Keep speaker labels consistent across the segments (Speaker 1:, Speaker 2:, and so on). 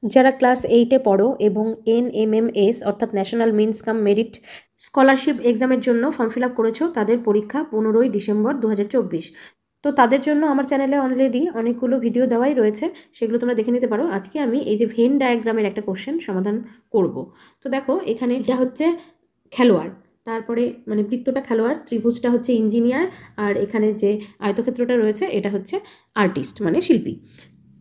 Speaker 1: যারা ক্লাস 8-এ পড়ো এবং NMMS অর্থাৎ ন্যাশনাল মিন্স কাম মেরিট স্কলারশিপ এক্সামের জন্য ফর্ম ফিল আপ করেছো, তাদের পরীক্ষা 15ই ডিসেম্বর 2024। তো তাদের জন্য আমার চ্যানেলে অলরেডি অনেকগুলো ভিডিও দেওয়াই রয়েছে, সেগুলো তোমরা দেখে নিতে পারো। আজকে আমি এই যে ভেন ডায়াগ্রামের একটা কোশ্চেন সমাধান করব। তো দেখো এখানে এটা হচ্ছে খেলোয়াড়, তারপরে মানে বৃত্তটা খেলোয়াড়, ত্রিভুজটা হচ্ছে ইঞ্জিনিয়ার, আর এখানে যে আয়তক্ষেত্রটা রয়েছে এটা হচ্ছে আর্টিস্ট মানে শিল্পী।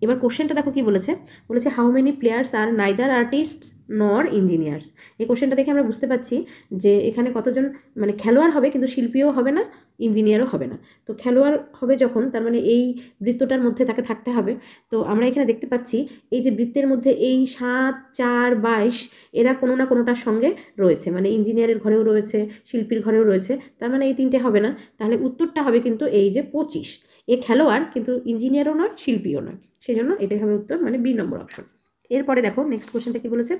Speaker 1: এবার কোশ্চেনটা দেখো কি বলেছে, বলেছে how many players are neither artist nor engineers. এই কোশ্চেনটা দেখে আমরা বুঝতে পারছি যে এখানে কতজন মানে খেলোয়াড় হবে কিন্তু শিল্পীও হবে না, ইঞ্জিনিয়ারও হবে না। তো খেলোয়াড় হবে যখন, তার মানে এই বৃত্তটার মধ্যে তাকে থাকতে হবে। তো আমরা এখানে দেখতে পাচ্ছি এই যে বৃত্তের মধ্যে এই 7, 4, 22 এরা কোনো না কোনোটার সঙ্গে রয়েছে, মানে ইঞ্জিনিয়ারের ঘরেও রয়েছে, শিল্পীর ঘরেও রয়েছে, তার মানে এই তিনটে হবে না। তাহলে উত্তরটা হবে কিন্তু এই যে 25। এ খেলোয়াড় কিন্তু ইঞ্জিনিয়ারও নয়, শিল্পীও নয়, সেই জন্য এটাই হবে উত্তর, মানে বি নম্বর অপশন। এরপরে দেখো নেক্সট কোশ্চেনটা কি বলেছে,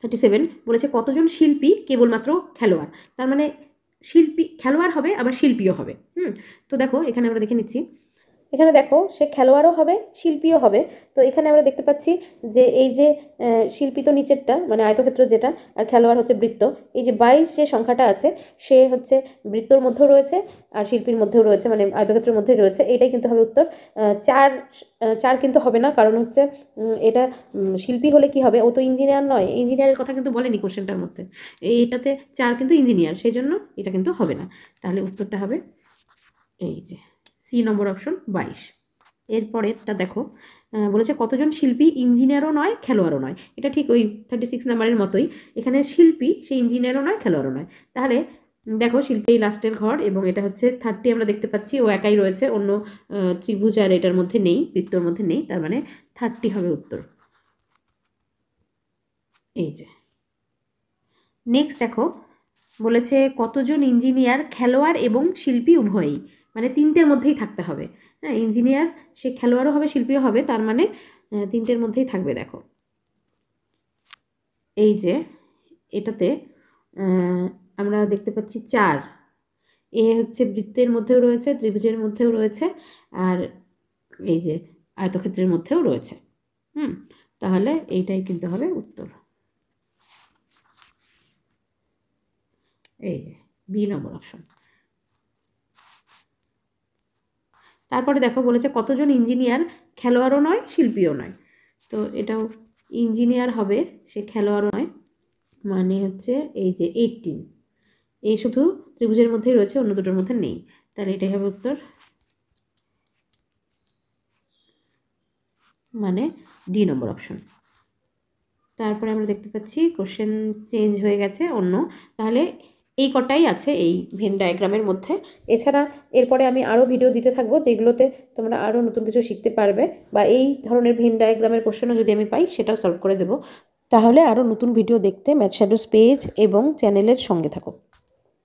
Speaker 1: 37 বলেছে কতজন শিল্পী কেবলমাত্র খেলোয়াড়। তার মানে শিল্পী খেলোয়াড় হবে আবার শিল্পীও হবে। তো দেখো এখানে আমরা দেখে নিচ্ছি, এখানে দেখো সে খেলোয়াড়ও হবে শিল্পীও হবে। তো এখানে আমরা দেখতে পাচ্ছি যে এই যে শিল্পী তো নিচেরটা মানে আয়তক্ষেত্র যেটা, আর খেলোয়াড় হচ্ছে বৃত্ত। এই যে 22 যে সংখ্যাটা আছে সে হচ্ছে বৃত্তর মধ্যেও রয়েছে আর শিল্পীর মধ্যেও রয়েছে, মানে আয়তক্ষেত্রের মধ্যেই রয়েছে, এটাই কিন্তু হবে উত্তর। 4 কিন্তু হবে না, কারণ হচ্ছে এটা শিল্পী হলে কি হবে, ও তো ইঞ্জিনিয়ার নয়, ইঞ্জিনিয়ারের কথা কিন্তু বলেনি কোশ্চেনটার মধ্যে। এইটাতে 4 কিন্তু ইঞ্জিনিয়ার, সেই জন্য এটা কিন্তু হবে না। তাহলে উত্তরটা হবে এই যে সি নম্বর অপশন 22। এরপরেরটা দেখো বলেছে কতজন শিল্পী ইঞ্জিনিয়ারও নয় খেলোয়াড়ও নয়। এটা ঠিক ওই 36 নাম্বারের মতোই, এখানে শিল্পী সে ইঞ্জিনিয়ারও নয় খেলোয়াড়ও নয়। তাহলে দেখো শিল্পী লাস্টের ঘর এবং এটা হচ্ছে 30 আমরা দেখতে পাচ্ছি, ও একাই রয়েছে, অন্য ত্রিভুজ আর এটার মধ্যে নেই, বৃত্তর মধ্যে নেই, তার মানে 30 হবে উত্তর। এই যে নেক্সট দেখো বলেছে কতজন ইঞ্জিনিয়ার খেলোয়াড় এবং শিল্পী উভয়ই, মানে তিনটের মধ্যেই থাকতে হবে। হ্যাঁ, ইঞ্জিনিয়ার সে খেলোয়াড়ও হবে শিল্পীও হবে, তার মানে তিনটের মধ্যেই থাকবে। দেখো এই যে এটাতে আমরা দেখতে পাচ্ছি 4, এ হচ্ছে বৃত্তের মধ্যেও রয়েছে, ত্রিভুজের মধ্যেও রয়েছে, আর এই যে আয়তক্ষেত্রের মধ্যেও রয়েছে। তাহলে এইটাই কিন্তু হবে উত্তর, এই যে বি নম্বর অপশন। তারপরে দেখো বলেছে কতজন ইঞ্জিনিয়ার খেলোয়াড়ও নয় শিল্পীও নয়। তো এটাও ইঞ্জিনিয়ার হবে, সে খেলোয়াড়ও নয়, মানে হচ্ছে এই যে 18, এই শুধু ত্রিভুজের মধ্যেই রয়েছে, অন্য দুটোর মধ্যে নেই, তাহলে এটাই হবে উত্তর, মানে ডি নম্বর অপশন। তারপরে আমরা দেখতে পাচ্ছি কোশ্চেন চেঞ্জ হয়ে গেছে অন্য, তাহলে এই কটাই আছে এই ভেন ডায়াগ্রামের মধ্যে। এছাড়া এরপরে আমি আরও ভিডিও দিতে থাকবো যেগুলোতে তোমরা আরও নতুন কিছু শিখতে পারবে, বা এই ধরনের ভেন ডায়াগ্রামের কোশ্চেনও যদি আমি পাই সেটাও সলভ করে দেবো। তাহলে আরও নতুন ভিডিও দেখতে ম্যাথ শ্যাডোজ পেজ এবং চ্যানেলের সঙ্গে থাকো।